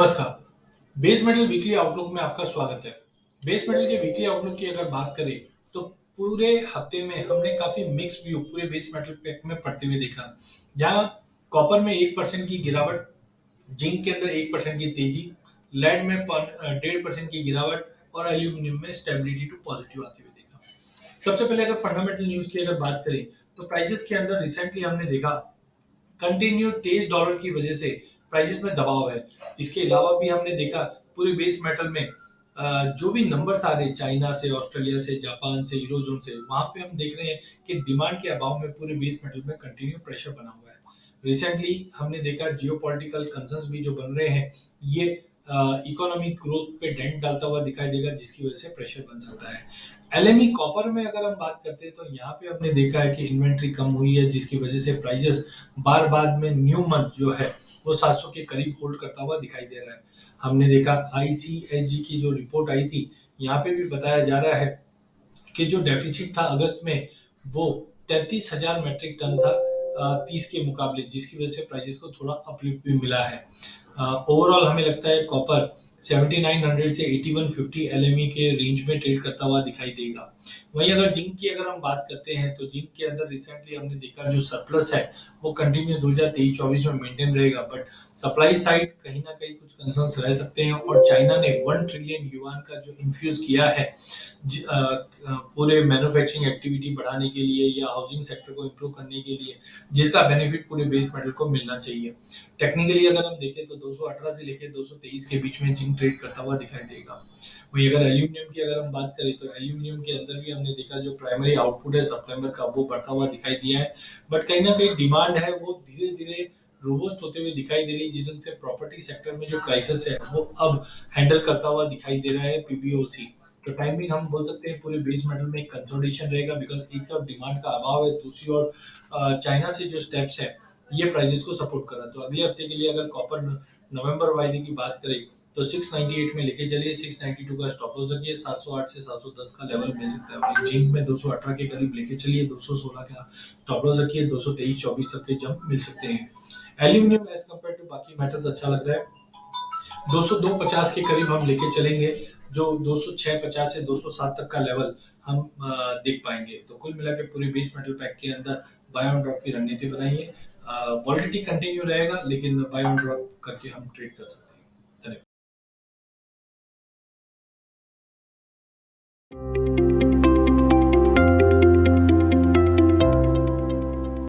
नमस्कार। Base metal weekly outlook में आपका स्वागत है। बेस मेटल के वीकली आउटलुक की अगर बात करें तो पूरे हफ्ते में हमने काफी मिक्स व्यू पूरे बेस मेटल पैक में पड़ते हुए देखा। जहां कॉपर में 1% की गिरावट, जिंक के अंदर 1% की तेजी, लेड में 1.5% की गिरावट और एल्यूमिनियम में स्टेबिलिटी टू पॉजिटिव आते हुए देखा। सबसे पहले अगर फंडामेंटल न्यूज की अगर बात करें तो प्राइसेस के अंदर रिसेंटली हमने देखा कंटिन्यू तेज डॉलर की वजह से प्राइसेस में दबाव है। इसके अलावा भी हमने देखा पूरे बेस मेटल में जो भी नंबर्स आ रहे हैं चाइना से, ऑस्ट्रेलिया से, जापान से, यूरोजोन से, वहां पे हम देख रहे हैं कि डिमांड के अभाव में पूरे बेस मेटल में कंटिन्यू प्रेशर बना हुआ है। रिसेंटली हमने देखा जियोपॉलिटिकल कंसर्न्स भी जो बन रहे हैं, ये इकोनॉमिक ग्रोथ पे डेंट डालता हुआ दिखाई देगा, जिसकी वजह से प्रेशर बन सकता है। एलएमई कॉपर में अगर हम बात करते हैं तो यहाँ पे हमने देखा है कि इन्वेंट्री कम हुई है, जिसकी वजह से प्राइसेस बार बाद में न्यू मंथ जो है वो 700 के करीब होल्ड करता हुआ दिखाई दे रहा है। हमने देखा आईसीएसजी की जो रिपोर्ट आई थी, यहाँ पे भी बताया जा रहा है कि जो डेफिसिट था अगस्त में वो 33,000 मैट्रिक टन था 30 के मुकाबले, जिसकी वजह से प्राइसेस को थोड़ा अपलिफ्ट भी मिला है। ओवरऑल हमें लगता है कॉपर 7900 से 8150 एलएमई के रेंज में ट्रेड करता हुआ दिखाई देगा। वहीं अगर जिंक की अगर हम बात करते हैं तो जिंक के अंदर रिसेंटली हमने देखा जो सरप्लस है वो कंटिन्यू 2023-24 में मेंटेन रहेगा, बट सप्लाई साइड कहीं ना कहीं कुछ कंसर्न्स रह सकते हैं। और चाइना ने 1 ट्रिलियन युआन का जो इन्फ्यूज किया है पूरे मैन्युफैक्चरिंग एक्टिविटी बढ़ाने के लिए या हाउसिंग सेक्टर को इम्प्रूव करने के लिए, जिसका बेनिफिट पूरे बेस मेटल को मिलना चाहिए। टेक्निकली अगर हम देखें तो 218 से लेकर 223 के बीच में जिंक ट्रेड करता हुआ दिखाई देगा। वही अगर एल्यूमिनियम की अगर हम बात करें तो एल्यूमिनियम के अंदर भी हमने देखा जो प्राइमरी आउटपुट है सितंबर का वो बढ़ता हुआ दिखाई दिया है, बट कहीं ना कहीं डिमांड है वो धीरे धीरे रोबस्ट होते हुए दिखाई दे रही है, जिनसे प्रॉपर्टी सेक्टर में जो क्राइसिस है वो अब हैंडल करता हुआ दिखाई दे रहा है पीबीओसी। तो टाइमिंग हम बोल सकते हैं पूरे बेस मेटल में कंसोलिडेशन रहेगा, बिकॉज एक तरफ डिमांड का अभाव है, दूसरी ओर चाइना से जो स्टेप्स है ये प्राइसेस को सपोर्ट कर रहा है। तो अगले हफ्ते के लिए अगर कॉपर नवंबर वायदे की बात करें तो 698 में लेके चलिए, 692 का स्टॉप लॉस रखिए, 708 से 710 का लेवल मिल सकता है। वहीं जिंक में 218 के करीब लेके चलिए, 216 का स्टॉप लॉस रखिए, 223-24 तक के जंप मिल सकते हैं। एल्यूमिनियम एज कम्पेयर टू बाकी मेटल्स अच्छा लग रहा है, 202.50 के करीब हम लेके चलेंगे, जो 206.50 से 207 तक का लेवल हम देख पाएंगे। तो कुल मिला के पूरे बेस मेटल पैक के अंदर बाय ऑन ड्रॉप की रणनीति बनाइए। वॉलिडिटी कंटिन्यू रहेगा, लेकिन बाय ऑन ड्रॉप करके हम ट्रेड कर सकते हैं।